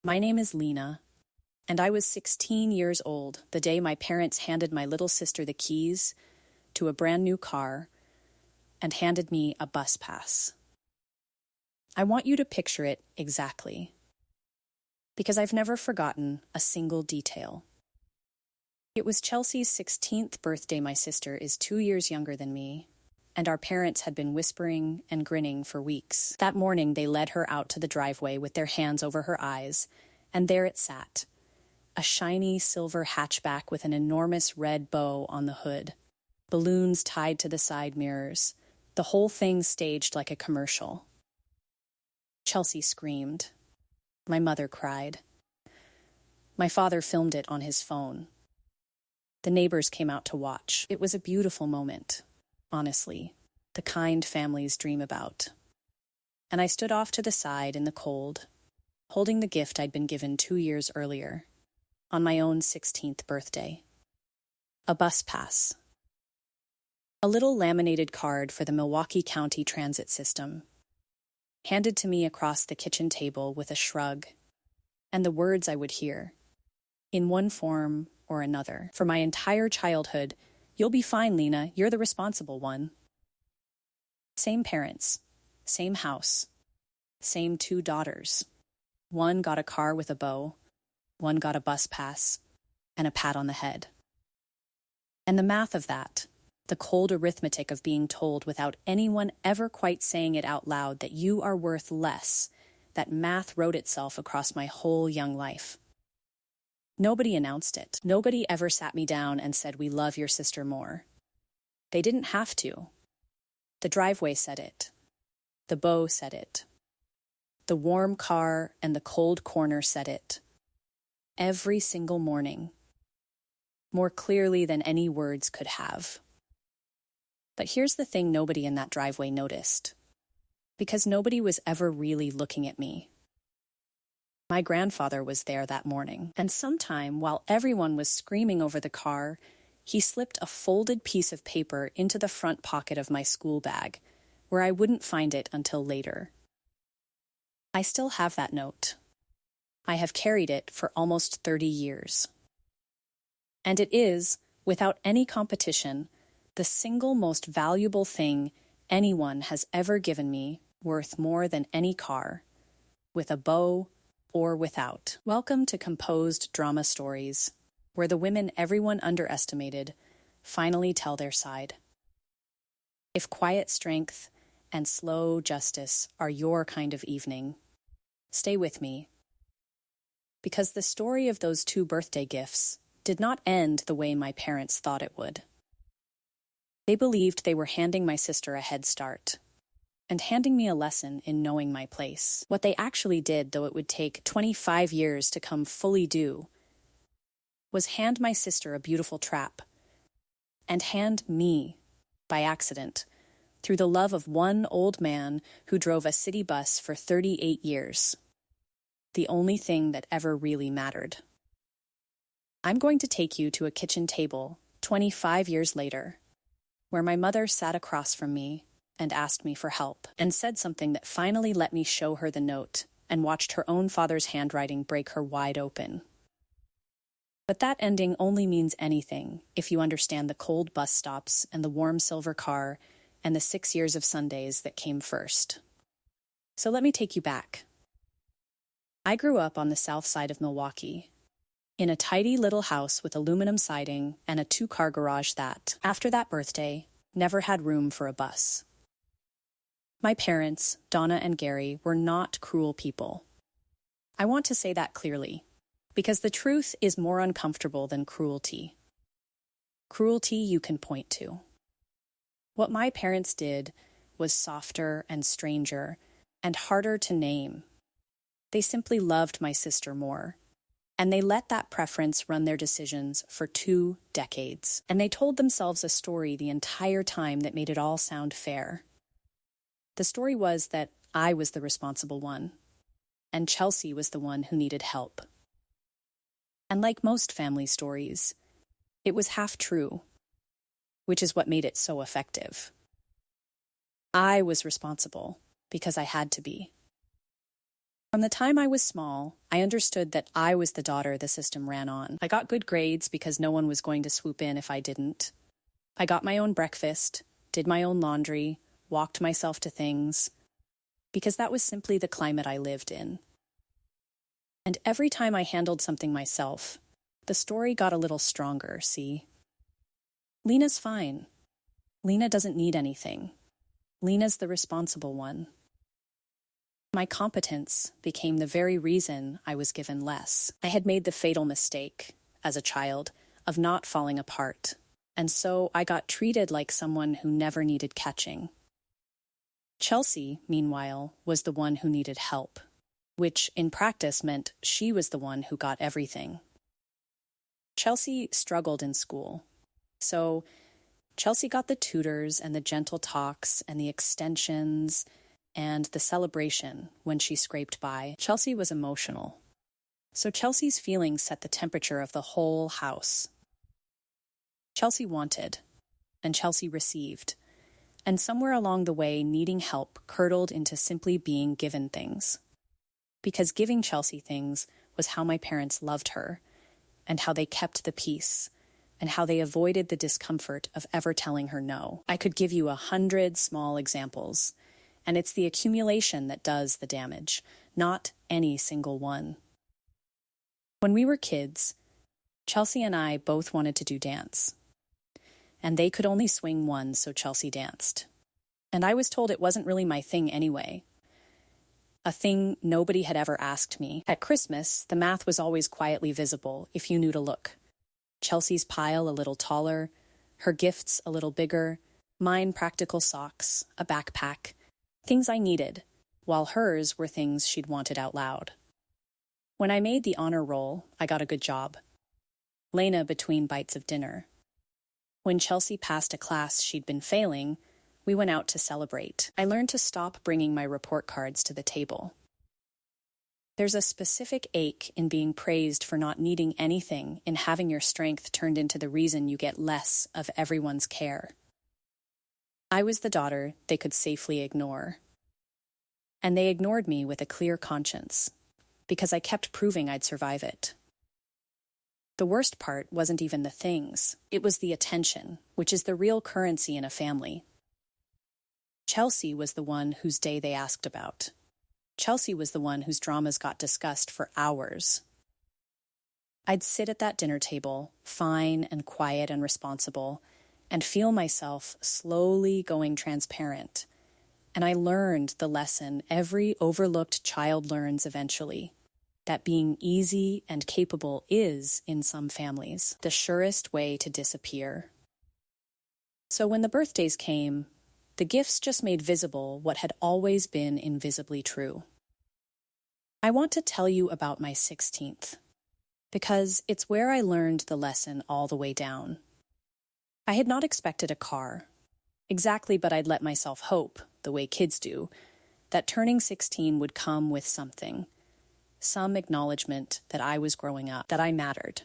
My name is Lena, and I was 16 years old the day my parents handed my little sister the keys to a brand new car and handed me a bus pass. I want you to picture it exactly, because I've never forgotten a single detail. It was Chelsea's 16th birthday. My sister is 2 years younger than me, and our parents had been whispering and grinning for weeks. That morning, they led her out to the driveway with their hands over her eyes, and there it sat, a shiny silver hatchback with an enormous red bow on the hood, balloons tied to the side mirrors, the whole thing staged like a commercial. Chelsea screamed. My mother cried. My father filmed it on his phone. The neighbors came out to watch. It was a beautiful moment, honestly, the kind families dream about. And I stood off to the side in the cold, holding the gift I'd been given 2 years earlier, on my own 16th birthday. A bus pass. A little laminated card for the Milwaukee County Transit System, handed to me across the kitchen table with a shrug, and the words I would hear, in one form or another. For my entire childhood, "You'll be fine, Lena, you're the responsible one." Same parents, same house, same 2 daughters. One got a car with a bow, one got a bus pass, and a pat on the head. And the math of that, the cold arithmetic of being told without anyone ever quite saying it out loud that you are worth less, that math wrote itself across my whole young life. Nobody announced it. Nobody ever sat me down and said, "We love your sister more." They didn't have to. The driveway said it. The bow said it. The warm car and the cold corner said it. Every single morning. More clearly than any words could have. But here's the thing nobody in that driveway noticed. Because nobody was ever really looking at me. My grandfather was there that morning, and sometime while everyone was screaming over the car, he slipped a folded piece of paper into the front pocket of my school bag, where I wouldn't find it until later. I still have that note. I have carried it for almost 30 years. And it is, without any competition, the single most valuable thing anyone has ever given me, worth more than any car, with a bow or without. Welcome to Composed Drama Stories, where the women everyone underestimated finally tell their side. If quiet strength and slow justice are your kind of evening, stay with me. Because the story of those 2 birthday gifts did not end the way my parents thought it would. They believed they were handing my sister a head start, and handing me a lesson in knowing my place. What they actually did, though it would take 25 years to come fully due, was hand my sister a beautiful trap, and hand me, by accident, through the love of one old man who drove a city bus for 38 years. The only thing that ever really mattered. I'm going to take you to a kitchen table 25 years later, where my mother sat across from me and asked me for help, and said something that finally let me show her the note and watched her own father's handwriting break her wide open. But that ending only means anything if you understand the cold bus stops and the warm silver car and the 6 years of Sundays that came first. So let me take you back. I grew up on the south side of Milwaukee, in a tidy little house with aluminum siding and a 2-car garage that, after that birthday, never had room for a bus. My parents, Donna and Gary, were not cruel people. I want to say that clearly, because the truth is more uncomfortable than cruelty. Cruelty you can point to. What my parents did was softer and stranger and harder to name. They simply loved my sister more, and they let that preference run their decisions for 2 decades. And they told themselves a story the entire time that made it all sound fair. The story was that I was the responsible one, and Chelsea was the one who needed help. And like most family stories, it was half true, which is what made it so effective. I was responsible because I had to be. From the time I was small, I understood that I was the daughter the system ran on. I got good grades because no one was going to swoop in if I didn't. I got my own breakfast, did my own laundry, walked myself to things, because that was simply the climate I lived in. And every time I handled something myself, the story got a little stronger, see? Lena's fine. Lena doesn't need anything. Lena's the responsible one. My competence became the very reason I was given less. I had made the fatal mistake, as a child, of not falling apart, and so I got treated like someone who never needed catching. Chelsea, meanwhile, was the one who needed help, which in practice meant she was the one who got everything. Chelsea struggled in school, so Chelsea got the tutors and the gentle talks and the extensions and the celebration when she scraped by. Chelsea was emotional, so Chelsea's feelings set the temperature of the whole house. Chelsea wanted, and Chelsea received, and somewhere along the way, needing help curdled into simply being given things. Because giving Chelsea things was how my parents loved her, and how they kept the peace, and how they avoided the discomfort of ever telling her no. I could give you 100 small examples, and it's the accumulation that does the damage, not any single one. When we were kids, Chelsea and I both wanted to do dance. And they could only swing one, so Chelsea danced. And I was told it wasn't really my thing anyway. A thing nobody had ever asked me. At Christmas, the math was always quietly visible, if you knew to look. Chelsea's pile a little taller, her gifts a little bigger, mine practical socks, a backpack, things I needed, while hers were things she'd wanted out loud. When I made the honor roll, I got a good job. Lena between bites of dinner. When Chelsea passed a class she'd been failing, we went out to celebrate. I learned to stop bringing my report cards to the table. There's a specific ache in being praised for not needing anything, in having your strength turned into the reason you get less of everyone's care. I was the daughter they could safely ignore. And they ignored me with a clear conscience, because I kept proving I'd survive it. The worst part wasn't even the things. It was the attention, which is the real currency in a family. Chelsea was the one whose day they asked about. Chelsea was the one whose dramas got discussed for hours. I'd sit at that dinner table, fine and quiet and responsible, and feel myself slowly going transparent. And I learned the lesson every overlooked child learns eventually, that being easy and capable is, in some families, the surest way to disappear. So when the birthdays came, the gifts just made visible what had always been invisibly true. I want to tell you about my 16th, because it's where I learned the lesson all the way down. I had not expected a car, exactly, but I'd let myself hope, the way kids do, that turning 16 would come with something, some acknowledgement that I was growing up, that I mattered.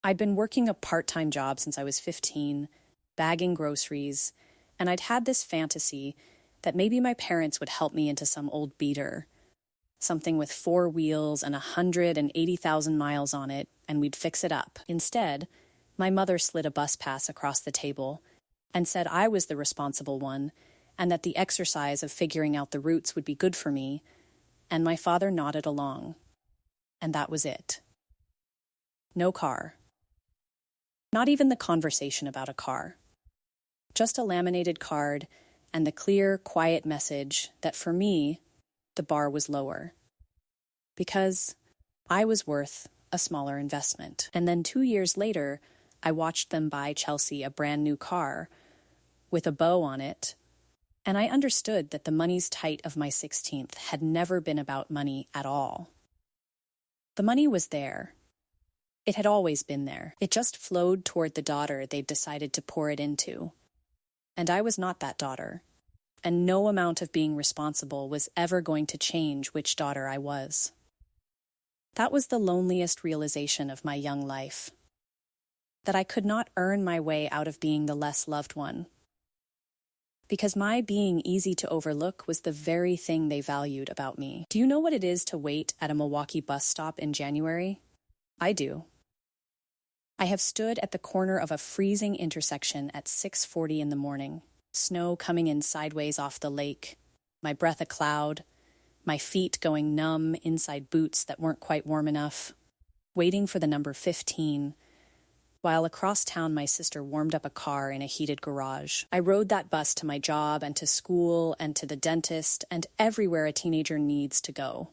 I'd been working a part-time job since I was 15, bagging groceries, and I'd had this fantasy that maybe my parents would help me into some old beater, something with 4 wheels and 180,000 miles on it, and we'd fix it up. Instead, my mother slid a bus pass across the table and said I was the responsible one, and that the exercise of figuring out the routes would be good for me, and my father nodded along. And that was it. No car. Not even the conversation about a car. Just a laminated card and the clear, quiet message that for me, the bar was lower. Because I was worth a smaller investment. And then 2 years later, I watched them buy Chelsea a brand new car with a bow on it, and I understood that the money's tight of my 16th had never been about money at all. The money was there. It had always been there. It just flowed toward the daughter they'd decided to pour it into. And I was not that daughter, and no amount of being responsible was ever going to change which daughter I was. That was the loneliest realization of my young life. That I could not earn my way out of being the less loved one. Because my being easy to overlook was the very thing they valued about me. Do you know what it is to wait at a Milwaukee bus stop in January? I do. I have stood at the corner of a freezing intersection at 6:40 in the morning, snow coming in sideways off the lake, my breath a cloud, my feet going numb inside boots that weren't quite warm enough, waiting for the number 15, while across town my sister warmed up a car in a heated garage. I rode that bus to my job and to school and to the dentist and everywhere a teenager needs to go.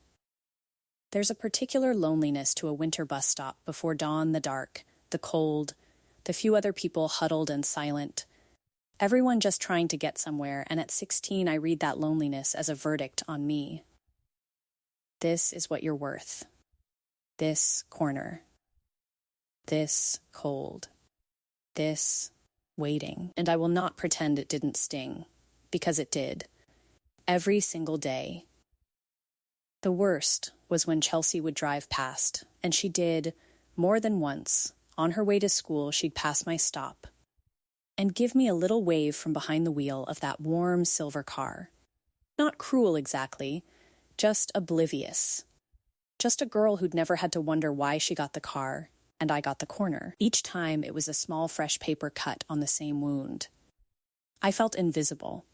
There's a particular loneliness to a winter bus stop before dawn, the dark, the cold, the few other people huddled and silent, everyone just trying to get somewhere, and at 16 I read that loneliness as a verdict on me. This is what you're worth. This corner. This cold. This waiting. And I will not pretend it didn't sting, because it did. Every single day. The worst was when Chelsea would drive past, and she did, more than once. On her way to school, she'd pass my stop and give me a little wave from behind the wheel of that warm silver car. Not cruel exactly, just oblivious. Just a girl who'd never had to wonder why she got the car, and I got the corner. Each time it was a small fresh paper cut on the same wound. I felt invisible.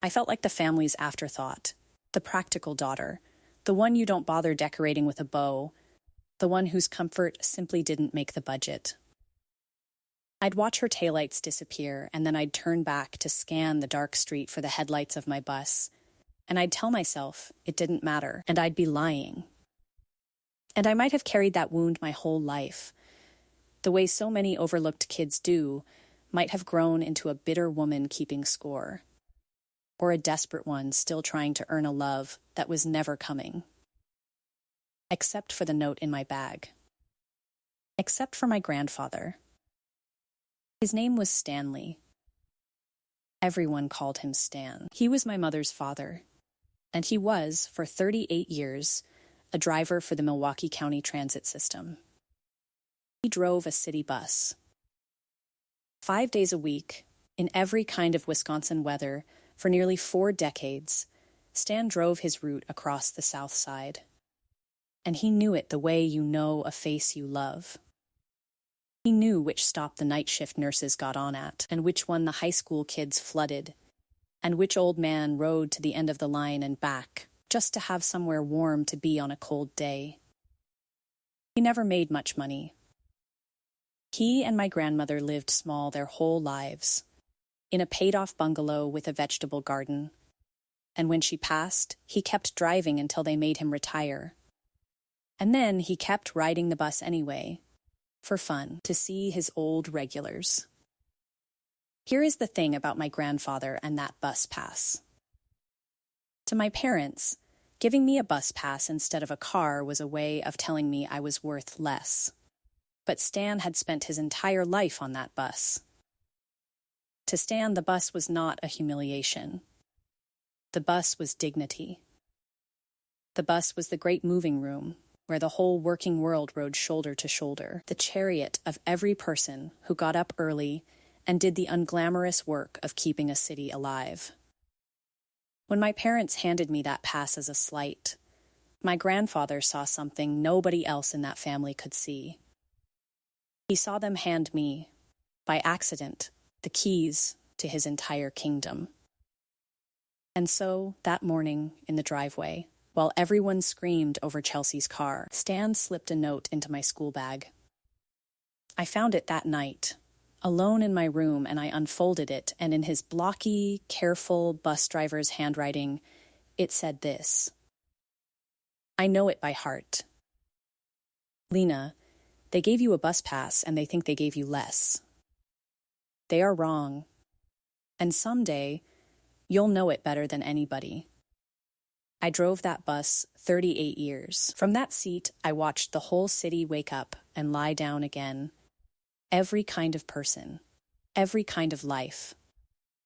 I felt like the family's afterthought, the practical daughter, the one you don't bother decorating with a bow, the one whose comfort simply didn't make the budget. I'd watch her taillights disappear, and then I'd turn back to scan the dark street for the headlights of my bus, and I'd tell myself it didn't matter, and I'd be lying. And I might have carried that wound my whole life. The way so many overlooked kids do, might have grown into a bitter woman keeping score, or a desperate one still trying to earn a love that was never coming. Except for the note in my bag. Except for my grandfather. His name was Stanley. Everyone called him Stan. He was my mother's father, and he was, for 38 years, a driver for the Milwaukee County Transit System. He drove a city bus. 5 days a week, in every kind of Wisconsin weather, for nearly 4 decades, Stan drove his route across the South Side. And he knew it the way you know a face you love. He knew which stop the night shift nurses got on at, and which one the high school kids flooded, and which old man rode to the end of the line and back, just to have somewhere warm to be on a cold day. He never made much money. He and my grandmother lived small their whole lives, in a paid-off bungalow with a vegetable garden. And when she passed, he kept driving until they made him retire. And then he kept riding the bus anyway, for fun, to see his old regulars. Here is the thing about my grandfather and that bus pass. To my parents, giving me a bus pass instead of a car was a way of telling me I was worth less. But Stan had spent his entire life on that bus. To Stan, the bus was not a humiliation. The bus was dignity. The bus was the great moving room, where the whole working world rode shoulder to shoulder, the chariot of every person who got up early and did the unglamorous work of keeping a city alive. When my parents handed me that pass as a slight, my grandfather saw something nobody else in that family could see. He saw them hand me, by accident, the keys to his entire kingdom. And so, that morning in the driveway, while everyone screamed over Chelsea's car, Stan slipped a note into my school bag. I found it that night, alone in my room, and I unfolded it, and in his blocky, careful bus driver's handwriting, it said this. I know it by heart. Lena, they gave you a bus pass and they think they gave you less. They are wrong. And someday, you'll know it better than anybody. I drove that bus 38 years. From that seat, I watched the whole city wake up and lie down again. Every kind of person, every kind of life,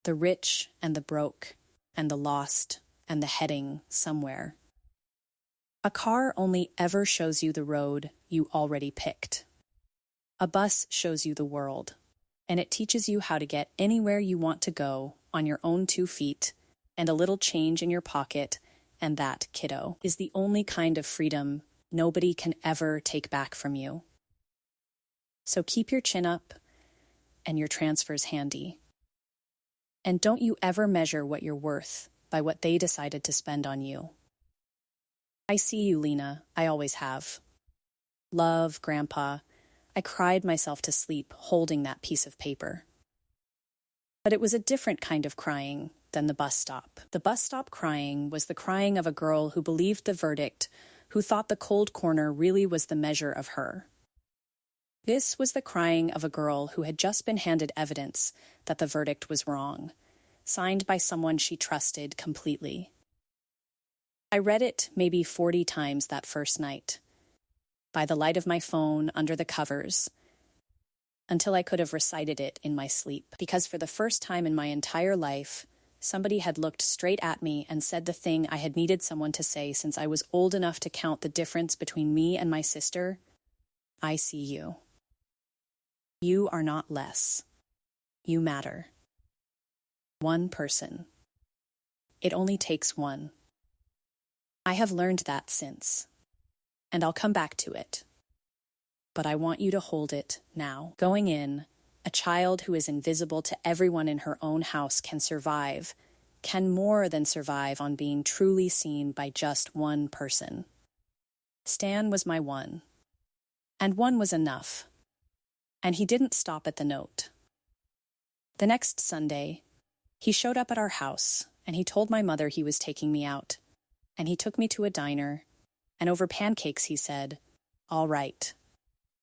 the rich and the broke, and the lost and the heading somewhere. A car only ever shows you the road you already picked. A bus shows you the world, and it teaches you how to get anywhere you want to go on your own 2 feet, and a little change in your pocket, and that, kiddo, is the only kind of freedom nobody can ever take back from you. So keep your chin up and your transfers handy. And don't you ever measure what you're worth by what they decided to spend on you. I see you, Lena. I always have. Love, Grandpa. I cried myself to sleep holding that piece of paper. But it was a different kind of crying than the bus stop. The bus stop crying was the crying of a girl who believed the verdict, who thought the cold corner really was the measure of her. This was the crying of a girl who had just been handed evidence that the verdict was wrong, signed by someone she trusted completely. I read it maybe 40 times that first night, by the light of my phone under the covers, until I could have recited it in my sleep. Because for the first time in my entire life, somebody had looked straight at me and said the thing I had needed someone to say since I was old enough to count the difference between me and my sister. I see you. You are not less. You matter. One person. It only takes one. I have learned that since, and I'll come back to it. But I want you to hold it now. Going in, a child who is invisible to everyone in her own house can survive, can more than survive on being truly seen by just one person. Stan was my one, and one was enough. And he didn't stop at the note. The next Sunday, he showed up at our house, and he told my mother he was taking me out. And he took me to a diner, and over pancakes he said, "All right.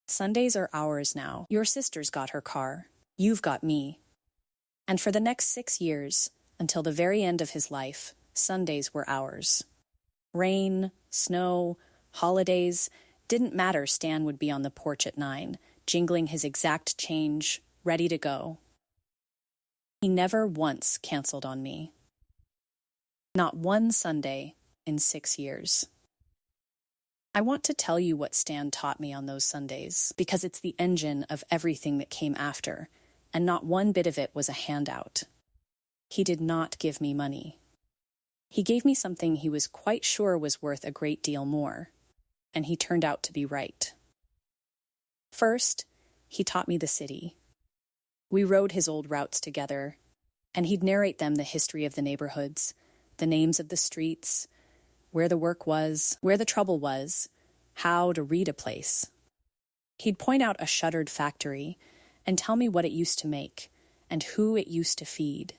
Sundays are ours now. Your sister's got her car. You've got me." And for the next 6 years, until the very end of his life, Sundays were ours. Rain, snow, holidays, didn't matter. Stan would be on the porch at 9, jingling his exact change, ready to go. He never once canceled on me. Not one Sunday in 6 years. I want to tell you what Stan taught me on those Sundays, because it's the engine of everything that came after, and not one bit of it was a handout. He did not give me money. He gave me something he was quite sure was worth a great deal more, and he turned out to be right. First, he taught me the city. We rode his old routes together, and he'd narrate them the history of the neighborhoods, the names of the streets, where the work was, where the trouble was, how to read a place. He'd point out a shuttered factory and tell me what it used to make and who it used to feed.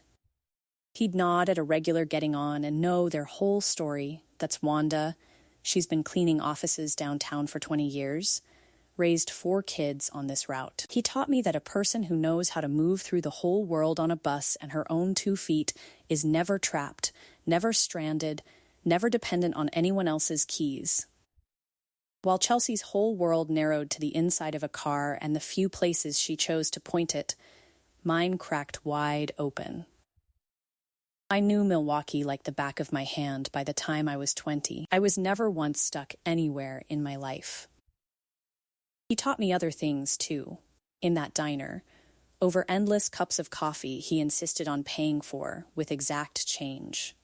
He'd nod at a regular getting on and know their whole story. That's Wanda. She's been cleaning offices downtown for 20 years. Raised 4 kids on this route. He taught me that a person who knows how to move through the whole world on a bus and her own 2 feet is never trapped, never stranded, never dependent on anyone else's keys. While Chelsea's whole world narrowed to the inside of a car and the few places she chose to point it, mine cracked wide open. I knew Milwaukee like the back of my hand by the time I was 20. I was never once stuck anywhere in my life. He taught me other things, too, in that diner, over endless cups of coffee he insisted on paying for with exact change.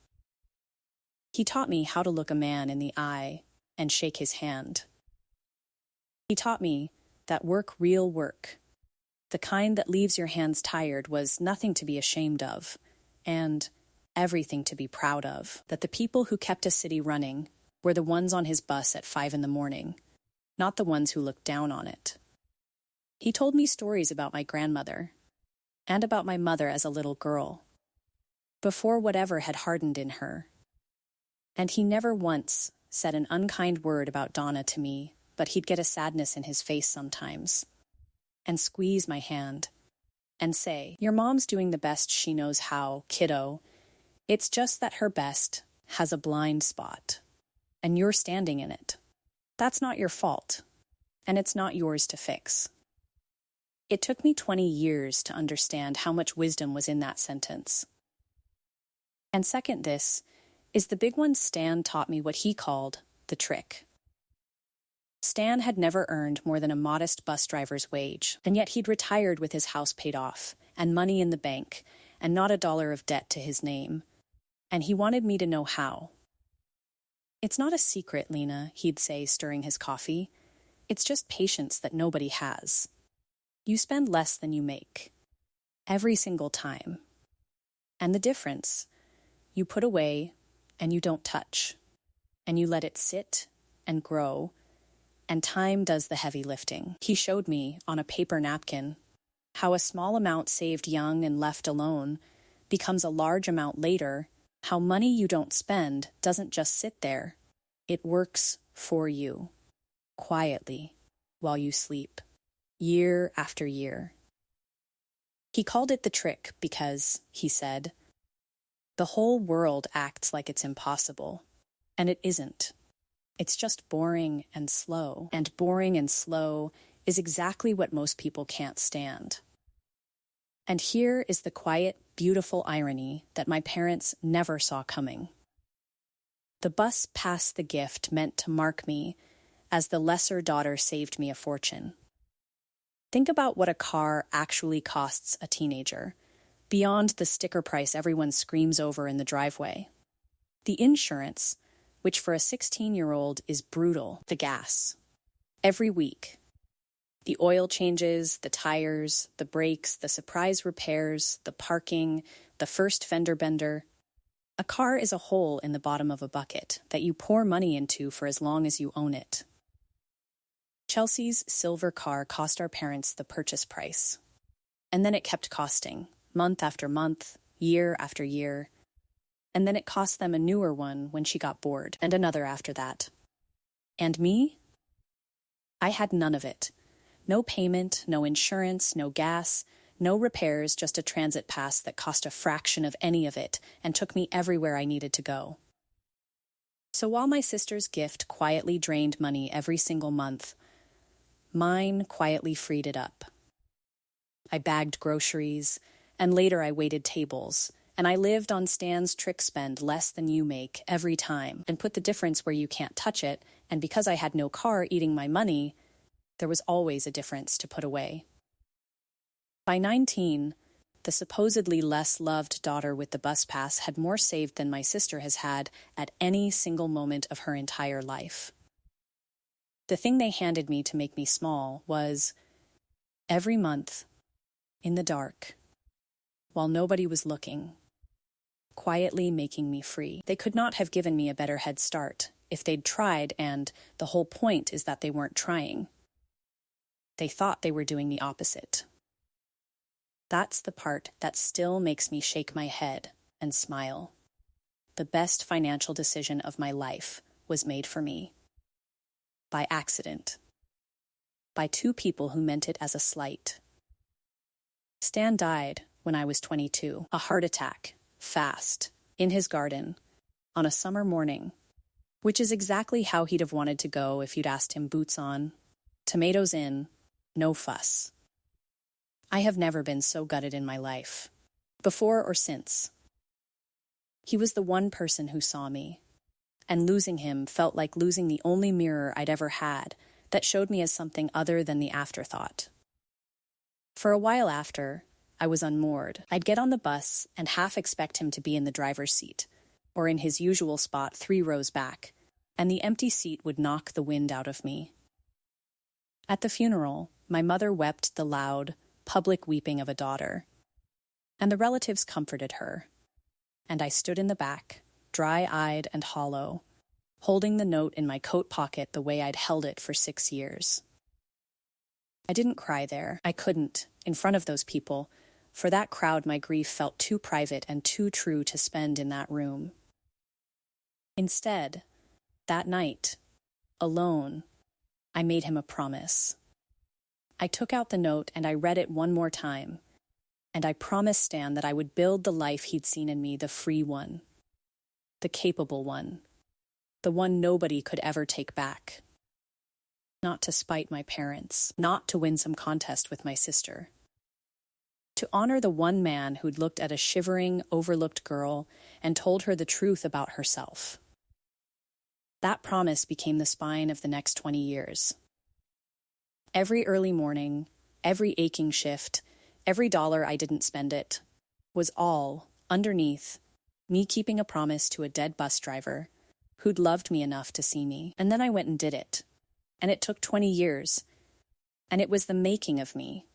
He taught me how to look a man in the eye and shake his hand. He taught me that real work, the kind that leaves your hands tired, was nothing to be ashamed of, and everything to be proud of. That the people who kept a city running were the ones on his bus at 5 a.m, not the ones who looked down on it. He told me stories about my grandmother, and about my mother as a little girl, before whatever had hardened in her. And he never once said an unkind word about Donna to me, but he'd get a sadness in his face sometimes, and squeeze my hand, and say, "Your mom's doing the best she knows how, kiddo. It's just that her best has a blind spot, and you're standing in it. That's not your fault, and it's not yours to fix." It took me 20 years to understand how much wisdom was in that sentence. And second, this is the big one. Stan taught me what he called the trick. Stan had never earned more than a modest bus driver's wage, and yet he'd retired with his house paid off, and money in the bank, and not a dollar of debt to his name. And he wanted me to know how. "It's not a secret, Lena," he'd say, stirring his coffee. "It's just patience that nobody has. You spend less than you make. Every single time. And the difference, you put away and you don't touch. And you let it sit and grow, and time does the heavy lifting." He showed me, on a paper napkin, how a small amount saved young and left alone becomes a large amount later, how money you don't spend doesn't just sit there. It works for you, quietly, while you sleep, year after year. He called it the trick because, he said, the whole world acts like it's impossible, and it isn't. It's just boring and slow, and boring and slow is exactly what most people can't stand. And here is the quiet, beautiful irony that my parents never saw coming. The bus pass the gift meant to mark me as the lesser daughter saved me a fortune. Think about what a car actually costs a teenager, beyond the sticker price everyone screams over in the driveway. The insurance, which for a 16-year-old is brutal, the gas. Every week. The oil changes, the tires, the brakes, the surprise repairs, the parking, the first fender bender. A car is a hole in the bottom of a bucket that you pour money into for as long as you own it. Chelsea's silver car cost our parents the purchase price. And then it kept costing, month after month, year after year. And then it cost them a newer one when she got bored, and another after that. And me? I had none of it. No payment, no insurance, no gas, no repairs, just a transit pass that cost a fraction of any of it and took me everywhere I needed to go. So while my sister's gift quietly drained money every single month, mine quietly freed it up. I bagged groceries, and later I waited tables, and I lived on Stan's trick spend less than you make every time, and put the difference where you can't touch it, and because I had no car eating my money, there was always a difference to put away. By 19, the supposedly less loved daughter with the bus pass had more saved than my sister has had at any single moment of her entire life. The thing they handed me to make me small was, every month, in the dark, while nobody was looking, quietly making me free. They could not have given me a better head start if they'd tried, and the whole point is that they weren't trying. They thought they were doing the opposite. That's the part that still makes me shake my head and smile. The best financial decision of my life was made for me. By accident. By two people who meant it as a slight. Stan died when I was 22. A heart attack, fast, in his garden, on a summer morning, which is exactly how he'd have wanted to go if you'd asked him, boots on, tomatoes in, no fuss. I have never been so gutted in my life, before or since. He was the one person who saw me, and losing him felt like losing the only mirror I'd ever had that showed me as something other than the afterthought. For a while after, I was unmoored. I'd get on the bus and half expect him to be in the driver's seat, or in his usual spot 3 rows back, and the empty seat would knock the wind out of me. At the funeral, my mother wept the loud, public weeping of a daughter, and the relatives comforted her, and I stood in the back, dry-eyed and hollow, holding the note in my coat pocket the way I'd held it for 6 years. I didn't cry there. I couldn't, in front of those people. For that crowd, my grief felt too private and too true to spend in that room. Instead, that night, alone, I made him a promise. I took out the note and I read it one more time, and I promised Stan that I would build the life he'd seen in me, the free one, the capable one, the one nobody could ever take back. Not to spite my parents, not to win some contest with my sister. To honor the one man who'd looked at a shivering, overlooked girl and told her the truth about herself. That promise became the spine of the next 20 years. Every early morning, every aching shift, every dollar I didn't spend it, was all, underneath, me keeping a promise to a dead bus driver who'd loved me enough to see me. And then I went and did it. And it took 20 years. And it was the making of me.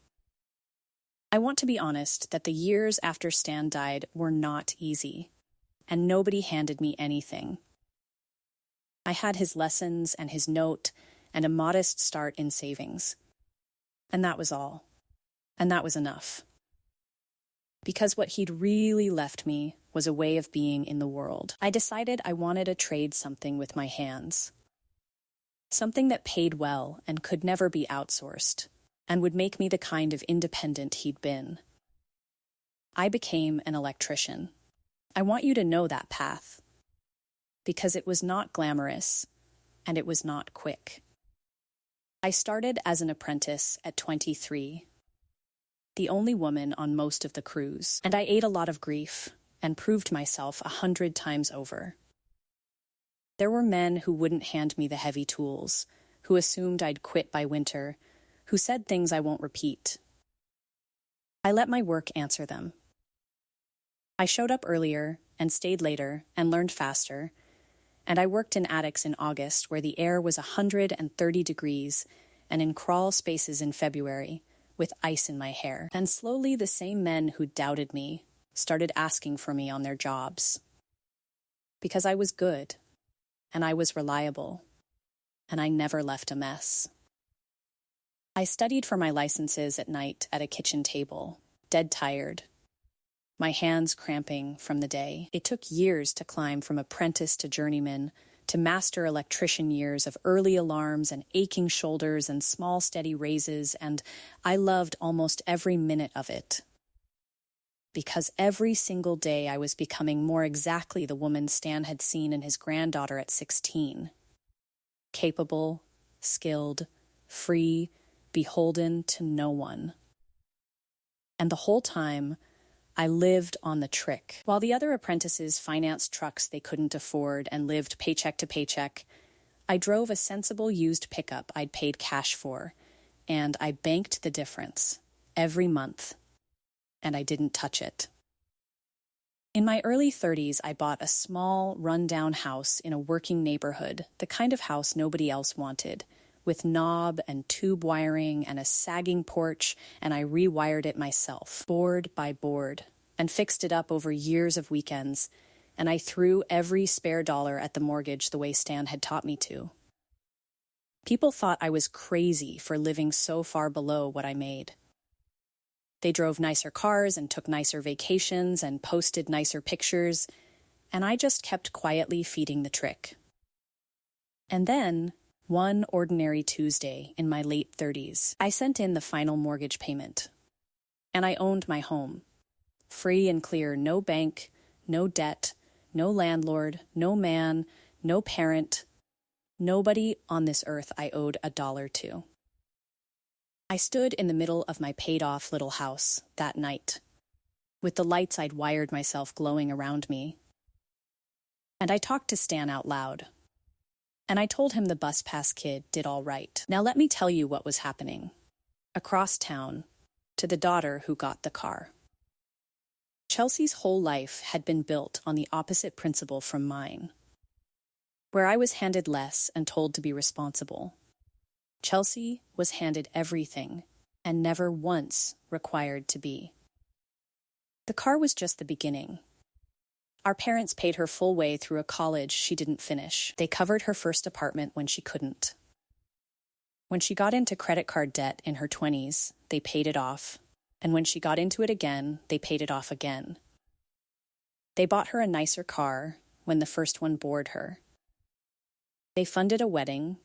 I want to be honest that the years after Stan died were not easy. And nobody handed me anything. I had his lessons and his note and a modest start in savings. And that was all. And that was enough. Because what he'd really left me was a way of being in the world. I decided I wanted to trade something with my hands. Something that paid well and could never be outsourced, and would make me the kind of independent he'd been. I became an electrician. I want you to know that path. Because it was not glamorous, and it was not quick. I started as an apprentice at 23. The only woman on most of the crews, and I ate a lot of grief and proved myself 100 times over. There were men who wouldn't hand me the heavy tools, who assumed I'd quit by winter, who said things I won't repeat. I let my work answer them. I showed up earlier and stayed later and learned faster, and I worked in attics in August where the air was 130 degrees and in crawl spaces in February, with ice in my hair. And slowly the same men who doubted me started asking for me on their jobs. Because I was good, and I was reliable, and I never left a mess. I studied for my licenses at night at a kitchen table, dead tired, my hands cramping from the day. It took years to climb from apprentice to journeyman, to master electrician years of early alarms and aching shoulders and small steady raises, and I loved almost every minute of it. Because every single day I was becoming more exactly the woman Stan had seen in his granddaughter at 16. Capable, skilled, free, beholden to no one. And the whole time, I lived on the trick. While the other apprentices financed trucks they couldn't afford and lived paycheck to paycheck, I drove a sensible used pickup I'd paid cash for, and I banked the difference every month, and I didn't touch it. In my early 30s, I bought a small, run-down house in a working neighborhood, the kind of house nobody else wanted, with knob and tube wiring and a sagging porch, and I rewired it myself, board by board, and fixed it up over years of weekends, and I threw every spare dollar at the mortgage the way Stan had taught me to. People thought I was crazy for living so far below what I made. They drove nicer cars and took nicer vacations and posted nicer pictures, and I just kept quietly feeding the trick. And then, one ordinary Tuesday in my late 30s, I sent in the final mortgage payment. And I owned my home. Free and clear, no bank, no debt, no landlord, no man, no parent, nobody on this earth I owed $1 to. I stood in the middle of my paid-off little house that night, with the lights I'd wired myself glowing around me. And I talked to Stan out loud. And I told him the bus pass kid did all right. Now let me tell you what was happening. Across town, to the daughter who got the car. Chelsea's whole life had been built on the opposite principle from mine, where I was handed less and told to be responsible. Chelsea was handed everything and never once required to be. The car was just the beginning. Our parents paid her full way through a college she didn't finish. They covered her first apartment when she couldn't. When she got into credit card debt in her 20s, they paid it off. And when she got into it again, they paid it off again. They bought her a nicer car when the first one bored her. They funded a wedding,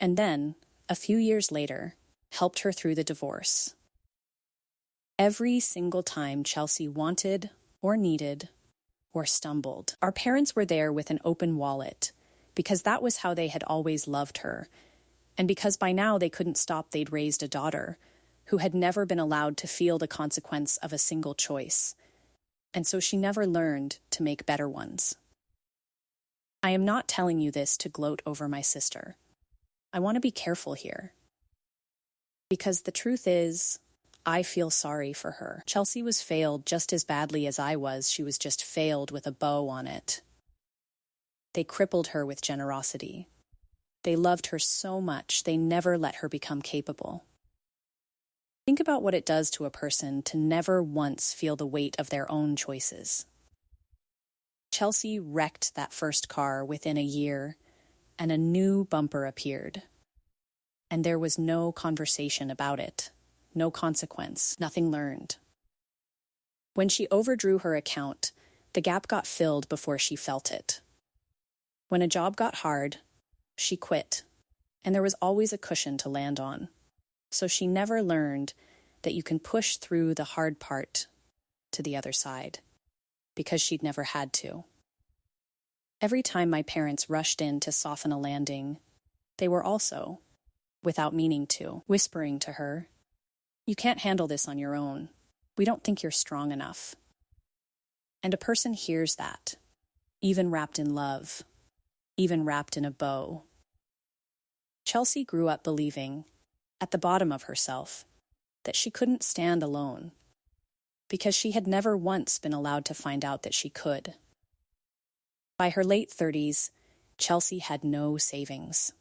and then, a few years later, helped her through the divorce. Every single time Chelsea wanted or needed or stumbled, our parents were there with an open wallet, because that was how they had always loved her, and because by now they couldn't stop they'd raised a daughter who had never been allowed to feel the consequence of a single choice, and so she never learned to make better ones. I am not telling you this to gloat over my sister. I want to be careful here. Because the truth is, I feel sorry for her. Chelsea was failed just as badly as I was. She was just failed with a bow on it. They crippled her with generosity. They loved her so much, they never let her become capable. Think about what it does to a person to never once feel the weight of their own choices. Chelsea wrecked that first car within a year, and a new bumper appeared. And there was no conversation about it, no consequence, nothing learned. When she overdrew her account, the gap got filled before she felt it. When a job got hard, she quit, and there was always a cushion to land on. So she never learned that you can push through the hard part to the other side, because she'd never had to. Every time my parents rushed in to soften a landing, they were also, without meaning to, whispering to her, "You can't handle this on your own. We don't think you're strong enough." And a person hears that, even wrapped in love, even wrapped in a bow. Chelsea grew up believing, at the bottom of herself, that she couldn't stand alone, because she had never once been allowed to find out that she could. By her late 30s, Chelsea had no savings,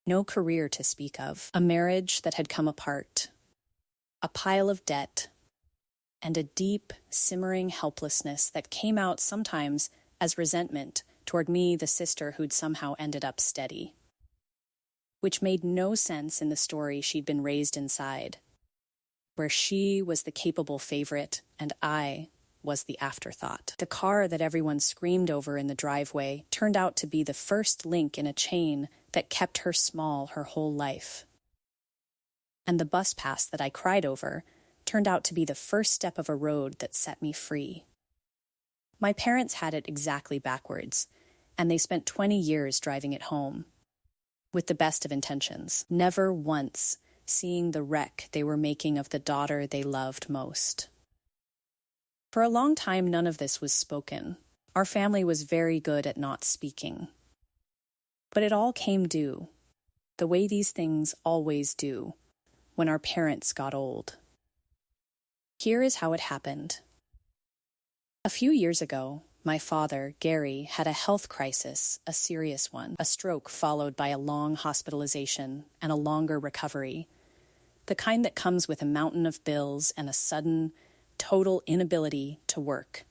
no career to speak of, a marriage that had come apart, a pile of debt, and a deep, simmering helplessness that came out sometimes as resentment toward me, the sister who'd somehow ended up steady. Which made no sense in the story she'd been raised inside, where she was the capable favorite and I was the afterthought. The car that everyone screamed over in the driveway turned out to be the first link in a chain that kept her small her whole life. And the bus pass that I cried over turned out to be the first step of a road that set me free. My parents had it exactly backwards, and they spent 20 years driving it home, with the best of intentions, never once seeing the wreck they were making of the daughter they loved most. For a long time, none of this was spoken. Our family was very good at not speaking. But it all came due, the way these things always do, when our parents got old. Here is how it happened. A few years ago, my father, Gary, had a health crisis, a serious one, a stroke followed by a long hospitalization and a longer recovery, the kind that comes with a mountain of bills and a sudden, total inability to work.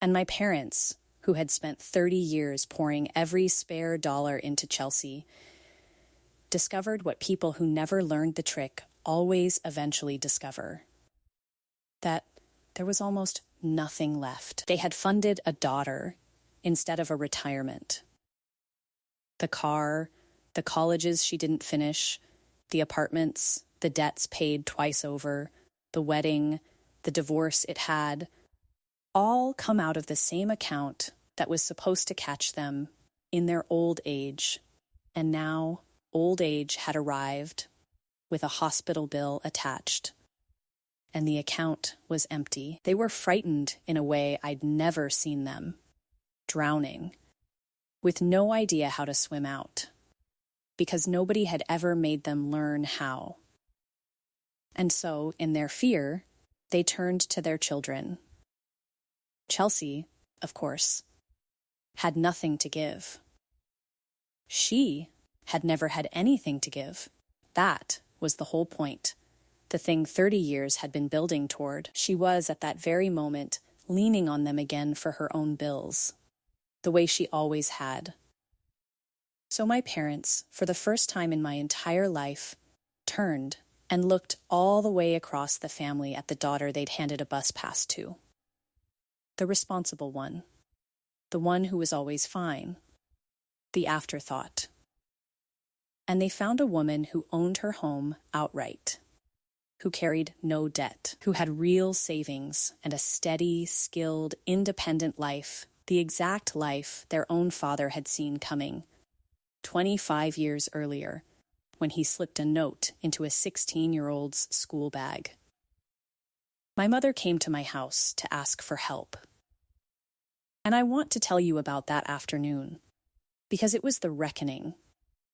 And my parents, who had spent 30 years pouring every spare dollar into Chelsea, discovered what people who never learned the trick always eventually discover: that there was almost nothing left. They had funded a daughter instead of a retirement. The car, the colleges she didn't finish, the apartments, the debts paid twice over, the wedding, the divorce it had, all come out of the same account that was supposed to catch them in their old age. And now old age had arrived with a hospital bill attached, and the account was empty. They were frightened in a way I'd never seen them, drowning, with no idea how to swim out, because nobody had ever made them learn how. And so, in their fear, they turned to their children. Chelsea, of course, had nothing to give. She had never had anything to give. That was the whole point. The thing 30 years had been building toward. She was, at that very moment, leaning on them again for her own bills, the way she always had. So my parents, for the first time in my entire life, turned and looked all the way across the family at the daughter they'd handed a bus pass to. The responsible one. The one who was always fine. The afterthought. And they found a woman who owned her home outright, who carried no debt, who had real savings and a steady, skilled, independent life, the exact life their own father had seen coming 25 years earlier, when he slipped a note into a 16-year-old's school bag. My mother came to my house to ask for help. And I want to tell you about that afternoon, because it was the reckoning.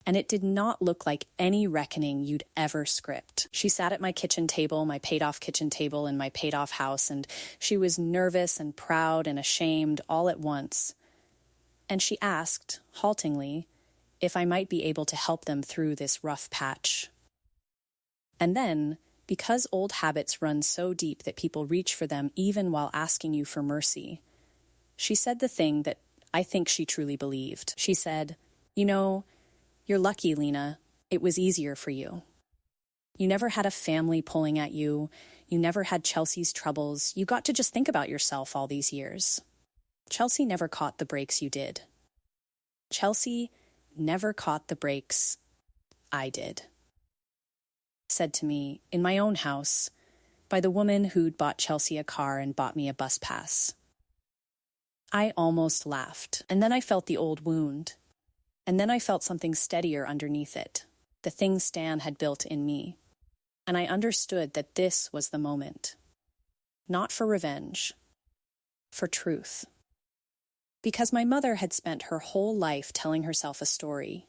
and it did not look like any reckoning you'd ever script. She sat at my kitchen table, my paid-off kitchen table in my paid-off house, and she was nervous and proud and ashamed all at once. And she asked, haltingly, if I might be able to help them through this rough patch. And then, because old habits run so deep that people reach for them even while asking you for mercy, she said the thing that I think she truly believed. She said, "You know, you're lucky, Lena. It was easier for you. You never had a family pulling at you. You never had Chelsea's troubles. You got to just think about yourself all these years. Chelsea never caught the breaks you did. Chelsea never caught the breaks I did." Said to me, in my own house, by the woman who'd bought Chelsea a car and bought me a bus pass. I almost laughed, and then I felt the old wound. And then I felt something steadier underneath it, the thing Stan had built in me. And I understood that this was the moment. Not for revenge, for truth. Because my mother had spent her whole life telling herself a story,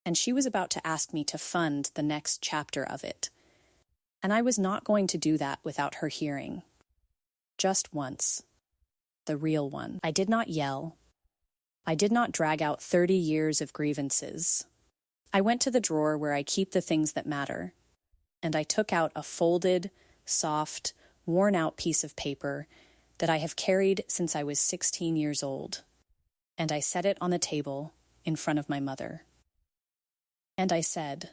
and she was about to ask me to fund the next chapter of it. And I was not going to do that without her hearing. Just once. The real one. I did not yell. I did not drag out 30 years of grievances. I went to the drawer where I keep the things that matter, and I took out a folded, soft, worn-out piece of paper that I have carried since I was 16 years old, and I set it on the table in front of my mother. And I said,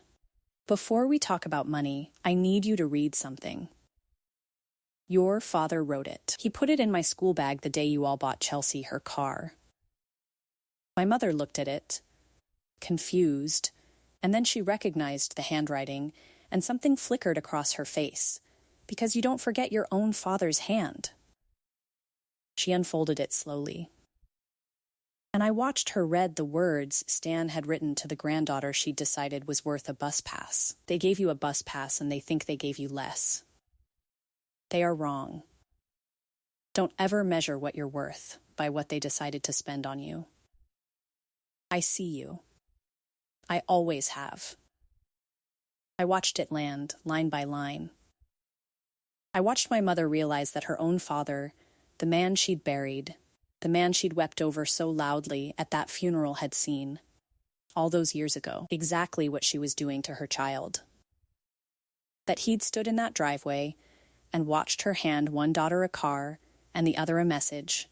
"Before we talk about money, I need you to read something. Your father wrote it. He put it in my school bag the day you all bought Chelsea her car." My mother looked at it, confused, and then she recognized the handwriting, and something flickered across her face, because you don't forget your own father's hand. She unfolded it slowly. And I watched her read the words Stan had written to the granddaughter she'd decided was worth a bus pass. They gave you a bus pass and they think they gave you less. They are wrong. Don't ever measure what you're worth by what they decided to spend on you. I see you. I always have. I watched it land, line by line. I watched my mother realize that her own father, the man she'd buried, the man she'd wept over so loudly at that funeral, had seen, all those years ago, exactly what she was doing to her child. That he'd stood in that driveway and watched her hand one daughter a car and the other a message,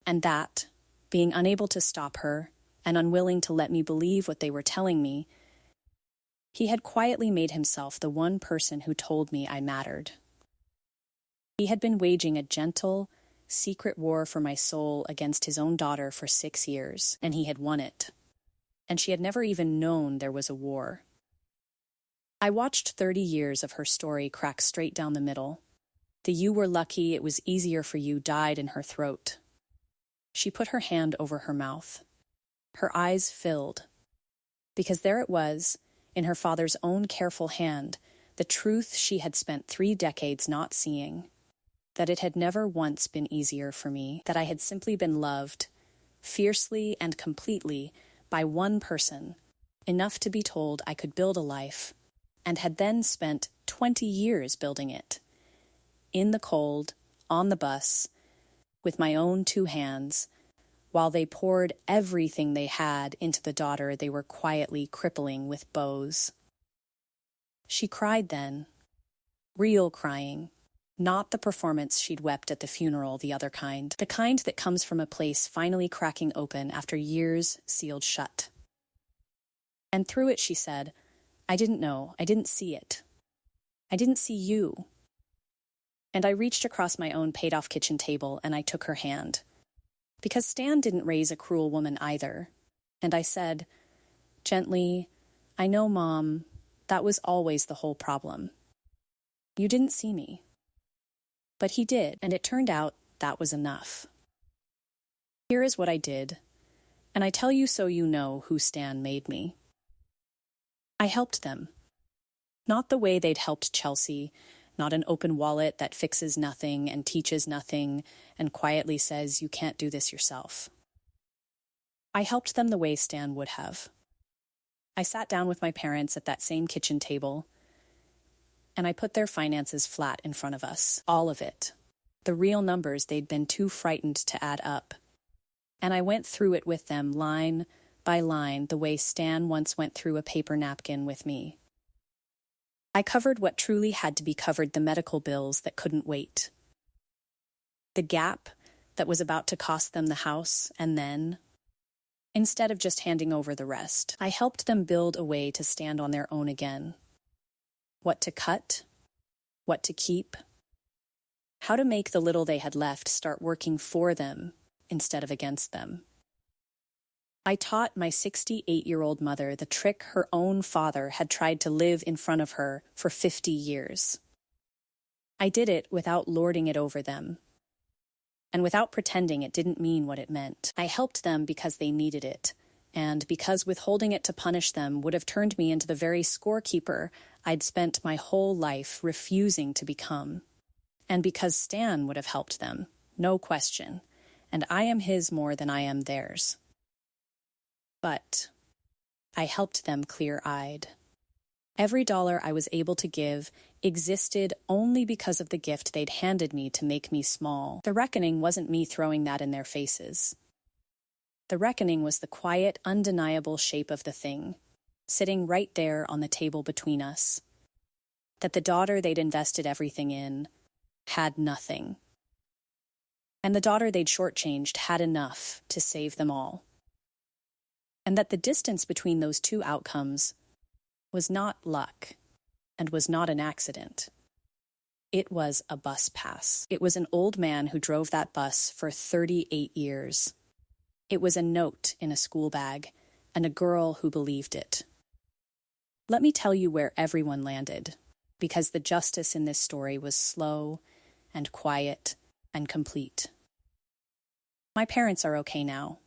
and that, being unable to stop her and unwilling to let me believe what they were telling me, he had quietly made himself the one person who told me I mattered. He had been waging a gentle, secret war for my soul against his own daughter for 6 years, and he had won it. And she had never even known there was a war. I watched 30 years of her story crack straight down the middle. The "you were lucky, it was easier for you" died in her throat. She put her hand over her mouth. Her eyes filled, because there it was, in her father's own careful hand, the truth she had spent 3 decades not seeing, that it had never once been easier for me, that I had simply been loved, fiercely and completely, by one person, enough to be told I could build a life, and had then spent 20 years building it, in the cold, on the bus, with my own 2 hands, while they poured everything they had into the daughter they were quietly crippling with bows. She cried then, real crying, not the performance she'd wept at the funeral, the other kind, the kind that comes from a place finally cracking open after years sealed shut. And through it she said, "I didn't know, I didn't see it. I didn't see you." And I reached across my own paid-off kitchen table and I took her hand. Because Stan didn't raise a cruel woman either. And I said, gently, "I know, Mom, that was always the whole problem. You didn't see me. But he did, and it turned out that was enough. Here is what I did, and I tell you so you know who Stan made me. I helped them. Not the way they'd helped Chelsea, not an open wallet that fixes nothing and teaches nothing and quietly says you can't do this yourself. I helped them the way Stan would have. I sat down with my parents at that same kitchen table, and I put their finances flat in front of us. All of it. The real numbers they'd been too frightened to add up. And I went through it with them, line by line, the way Stan once went through a paper napkin with me. I covered what truly had to be covered, the medical bills that couldn't wait. The gap that was about to cost them the house, and then, instead of just handing over the rest, I helped them build a way to stand on their own again. What to cut, what to keep, how to make the little they had left start working for them instead of against them. I taught my 68-year-old mother the trick her own father had tried to live in front of her for 50 years. I did it without lording it over them, and without pretending it didn't mean what it meant. I helped them because they needed it, and because withholding it to punish them would have turned me into the very scorekeeper I'd spent my whole life refusing to become. And because Stan would have helped them, no question, and I am his more than I am theirs. But I helped them clear-eyed. Every dollar I was able to give existed only because of the gift they'd handed me to make me small. The reckoning wasn't me throwing that in their faces. The reckoning was the quiet, undeniable shape of the thing, sitting right there on the table between us. That the daughter they'd invested everything in had nothing. And the daughter they'd shortchanged had enough to save them all. And that the distance between those two outcomes was not luck and was not an accident. It was a bus pass. It was an old man who drove that bus for 38 years. It was a note in a school bag and a girl who believed it. Let me tell you where everyone landed, because the justice in this story was slow and quiet and complete. My parents are okay now,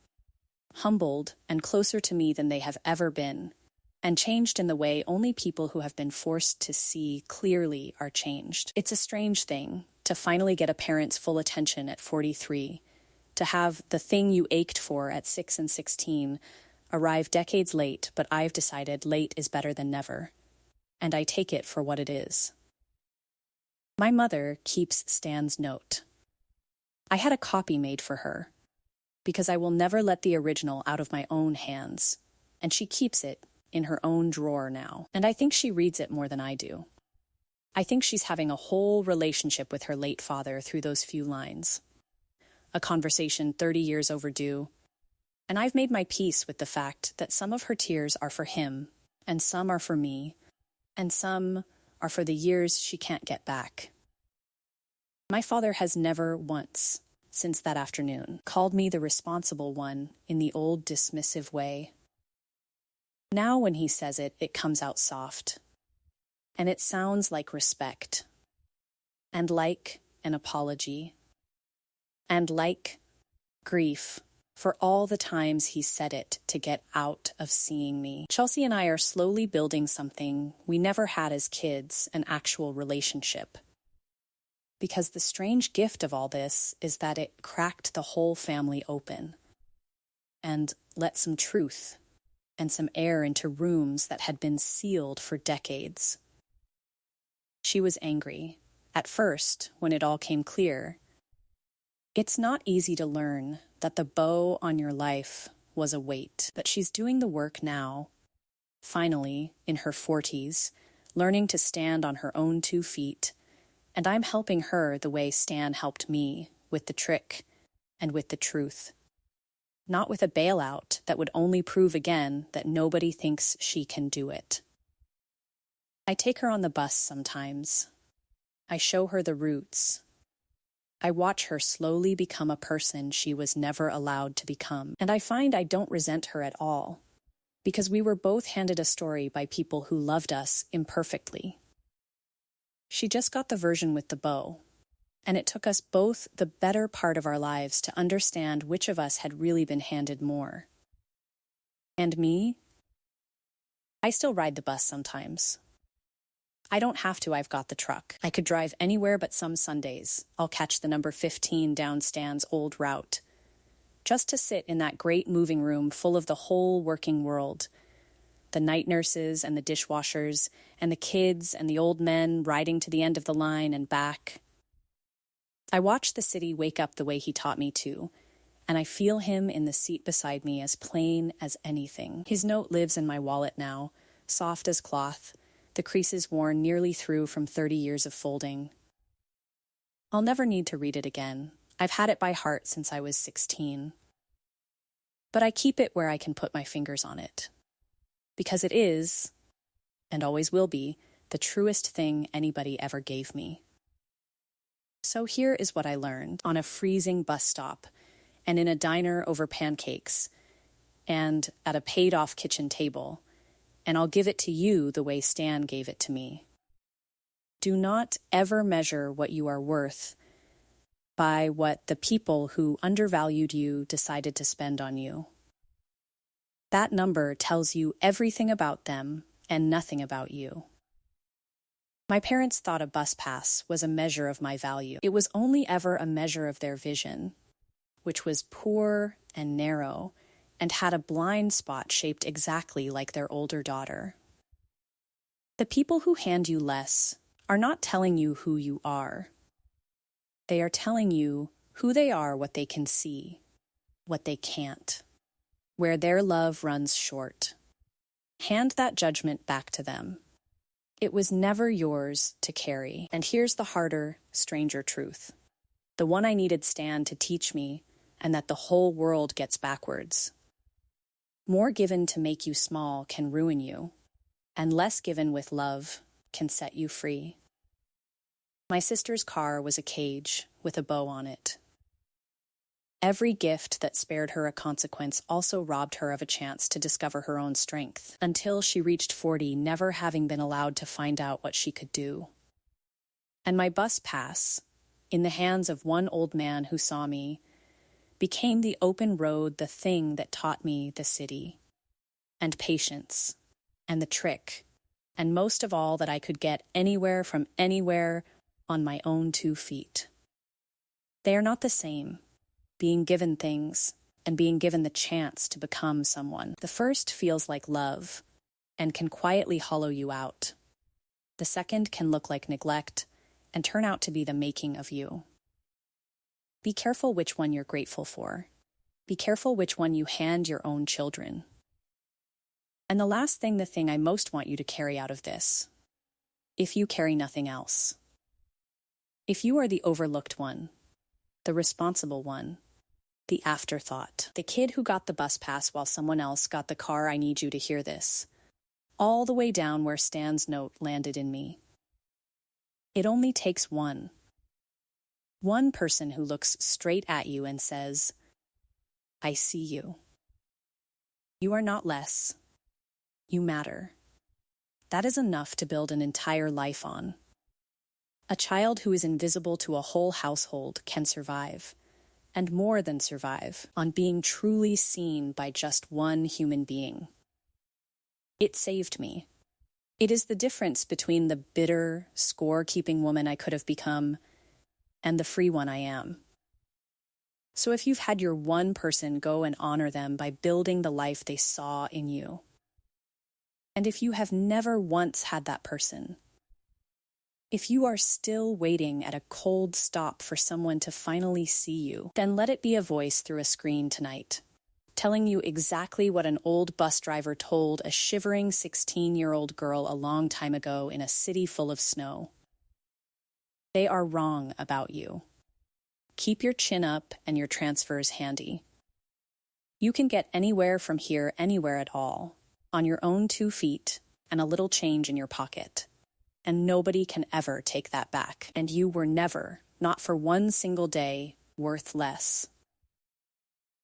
humbled and closer to me than they have ever been, and changed in the way only people who have been forced to see clearly are changed. It's a strange thing to finally get a parent's full attention at 43, to have the thing you ached for at 6 and 16 arrive decades late, but I've decided late is better than never, and I take it for what it is. My mother keeps Stan's note. I had a copy made for her, because I will never let the original out of my own hands, and she keeps it in her own drawer now, and I think she reads it more than I do. I think she's having a whole relationship with her late father through those few lines. A conversation 30 years overdue, and I've made my peace with the fact that some of her tears are for him, and some are for me, and some are for the years she can't get back. My father has never once, since that afternoon, called me the responsible one in the old dismissive way. Now when he says it, it comes out soft, and it sounds like respect, and like an apology, and like grief for all the times he said it to get out of seeing me. Chelsea and I are slowly building something we never had as kids, an actual relationship. Because the strange gift of all this is that it cracked the whole family open and let some truth and some air into rooms that had been sealed for decades. She was angry, at first, when it all came clear. It's not easy to learn that the bow on your life was a weight, but she's doing the work now, finally, in her 40s, learning to stand on her own 2 feet, and I'm helping her the way Stan helped me, with the trick and with the truth. Not with a bailout that would only prove again that nobody thinks she can do it. I take her on the bus sometimes. I show her the routes. I watch her slowly become a person she was never allowed to become. And I find I don't resent her at all, because we were both handed a story by people who loved us imperfectly. She just got the version with the bow, and it took us both the better part of our lives to understand which of us had really been handed more. And me? I still ride the bus sometimes. I don't have to, I've got the truck. I could drive anywhere but some Sundays. I'll catch the number 15 down Stan's old route, just to sit in that great moving room full of the whole working world, the night nurses and the dishwashers, and the kids and the old men riding to the end of the line and back. I watch the city wake up the way he taught me to, and I feel him in the seat beside me as plain as anything. His note lives in my wallet now, soft as cloth, the creases worn nearly through from 30 years of folding. I'll never need to read it again. I've had it by heart since I was 16. But I keep it where I can put my fingers on it. Because it is, and always will be, the truest thing anybody ever gave me. So here is what I learned on a freezing bus stop, and in a diner over pancakes, and at a paid-off kitchen table, and I'll give it to you the way Stan gave it to me. Do not ever measure what you are worth by what the people who undervalued you decided to spend on you. That number tells you everything about them and nothing about you. My parents thought a bus pass was a measure of my value. It was only ever a measure of their vision, which was poor and narrow and had a blind spot shaped exactly like their older daughter. The people who hand you less are not telling you who you are. They are telling you who they are, what they can see, what they can't, where their love runs short. Hand that judgment back to them. It was never yours to carry. And here's the harder, stranger truth. The one I needed Stan to teach me, and that the whole world gets backwards. More given to make you small can ruin you, and less given with love can set you free. My sister's car was a cage with a bow on it. Every gift that spared her a consequence also robbed her of a chance to discover her own strength, until she reached 40, never having been allowed to find out what she could do. And my bus pass, in the hands of one old man who saw me, became the open road, the thing that taught me the city, and patience, and the trick, and most of all that I could get anywhere from anywhere on my own 2 feet. They are not the same, being given things and being given the chance to become someone. The first feels like love and can quietly hollow you out. The second can look like neglect and turn out to be the making of you. Be careful which one you're grateful for. Be careful which one you hand your own children. And the last thing, the thing I most want you to carry out of this, if you carry nothing else. If you are the overlooked one, the responsible one, the afterthought, the kid who got the bus pass while someone else got the car, I need you to hear this, all the way down where Stan's note landed in me. It only takes one person who looks straight at you and says, I see you. You are not less. You matter. That is enough to build an entire life on. A child who is invisible to a whole household can survive, and more than survive, on being truly seen by just one human being. It saved me. It is the difference between the bitter, score-keeping woman I could have become and the free one I am. So if you've had your one person, go and honor them by building the life they saw in you. And if you have never once had that person, if you are still waiting at a cold stop for someone to finally see you, then let it be a voice through a screen tonight, telling you exactly what an old bus driver told a shivering 16-year-old girl a long time ago in a city full of snow. They are wrong about you. Keep your chin up and your transfers handy. You can get anywhere from here, anywhere at all, on your own 2 feet and a little change in your pocket. And nobody can ever take that back. And you were never, not for one single day, worth less.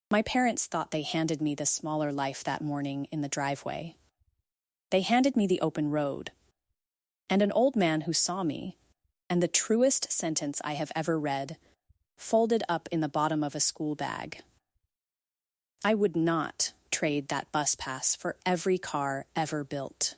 My parents thought they handed me the smaller life that morning in the driveway. They handed me the open road, and an old man who saw me, and the truest sentence I have ever read, folded up in the bottom of a school bag. I would not trade that bus pass for every car ever built.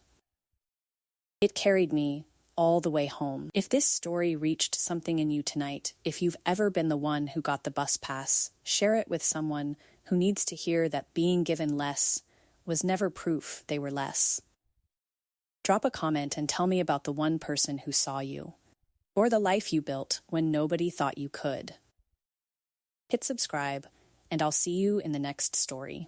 It carried me all the way home. If this story reached something in you tonight, if you've ever been the one who got the bus pass, share it with someone who needs to hear that being given less was never proof they were less. Drop a comment and tell me about the one person who saw you, or the life you built when nobody thought you could. Hit subscribe, and I'll see you in the next story.